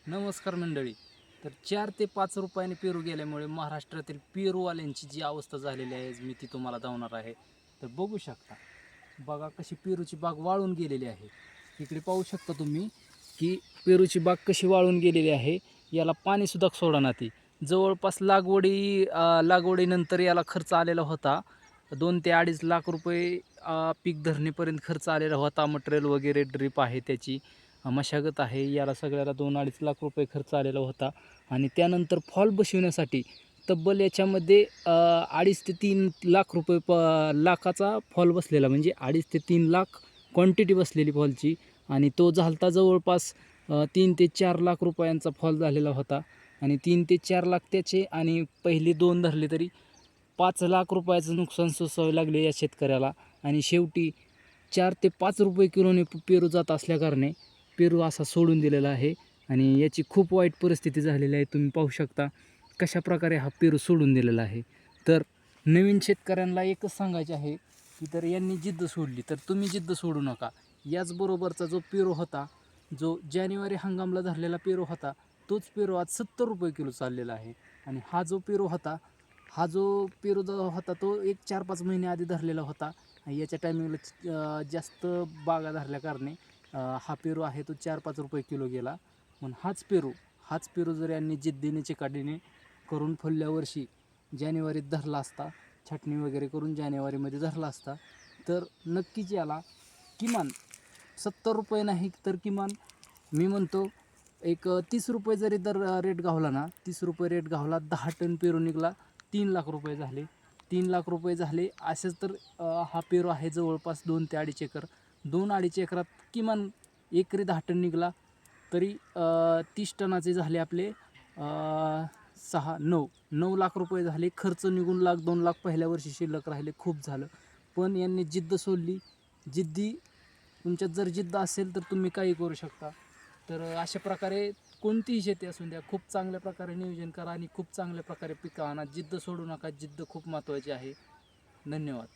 नमस्कार मंडळी. तर 4 ते 5 रुपयाने पेरू गेल्यामुळे महाराष्ट्रातील पेरूवाल्यांची जी अवस्था झालेली आहे मी ती तुम्हाला दावणार आहे. तर बघू शकता, बघा कशी पेरूची बाग वाळून गेलेली आहे. इकडे पाहू शकता तुम्ही की पेरूची बाग कशी वाळून गेलेली आहे. याला पाणीसुद्धा सोडाना ती. जवळपास लागवडीनंतर याला खर्च आलेला होता 2 ते 2.5 लाख रुपये पीक धरणीपर्यंत खर्च आलेला होता. मटेरियल वगैरे ड्रीप आहे त्याची, मशागत आहे, याला सगळ्याला 2-2.5 लाख रुपये खर्च आलेला होता. आणि त्यानंतर फॉल बसविण्यासाठी तब्बल याच्यामध्ये 2.5 ते 3 लाख रुपये लाखाचा फॉल बसलेला, म्हणजे 2.5 ते 3 लाख क्वांटिटी बसलेली फॉलची. आणि तो झालता जवळपास 3 ते 4 लाख रुपयांचा फॉल झालेला होता. आणि 3 ते 4 लाख त्याचे, आणि पहिले 2 धरले तरी 5 लाख रुपयाचं नुकसान सोसावे लागले या शेतकऱ्याला. आणि शेवटी 4 ते 5 रुपये किलोने पेरू जात असल्याकारणे पेरू असा सोडून दिलेला आहे. आणि याची खूप वाईट परिस्थिती झालेली आहे. तुम्ही पाहू शकता कशाप्रकारे हा पेरू सोडून दिलेला आहे. तर नवीन शेतकऱ्यांना एकच सांगायचे आहे की तर यांनी जिद्द सोडली तर तुम्ही जिद्द सोडू नका. याचबरोबरचा जो पेरू होता, जो जानेवारी हंगामला धरलेला पेरू होता, तोच पेरू आज 70 रुपये किलो चाललेला आहे. आणि हा जो पेरू जो होता तो एक 4-5 महिने आधी धरलेला होता. याच्या टायमिंगला जास्त बागा धरल्या कारणे हा पेरू आहे तो 4-5 रुपये किलो गेला. पण हाच पेरू जर यांनी जिद्दीने चिकाटीने करून पुढल्या वर्षी जानेवारीत धरला असता, छाटणी वगैरे करून जानेवारीमध्ये धरला असता, तर नक्कीच याला किमान 70 रुपये नाही तर किमान मी म्हणतो एक 30 रुपये जरी दर रेट गावला ना, 30 रुपये रेट गावला, 10 टन पेरू निघाला, 3 लाख रुपये झाले. 3 लाख रुपये झाले असेच तर हा पेरू आहे जवळपास 2 ते 2.5 एकर. 2-2.5 एकरात किमान एकरी 10 टन निघाला तरी 30 टनाचे झाले आपले 9 लाख रुपये झाले. खर्च निघून 1-2 लाख पहिल्या वर्षी शिल्लक राहिले. खूप झालं. पण यांनी जिद्द सोडली. तुमच्यात जर जिद्द असेल तर तुम्ही काही करू शकता. तर अशा प्रकारे कोणतीही शेती असू द्या, खूप चांगल्या प्रकारे नियोजन करा आणि खूप चांगल्या प्रकारे पिकं आणा. जिद्द सोडू नका. जिद्द खूप महत्त्वाची आहे. धन्यवाद.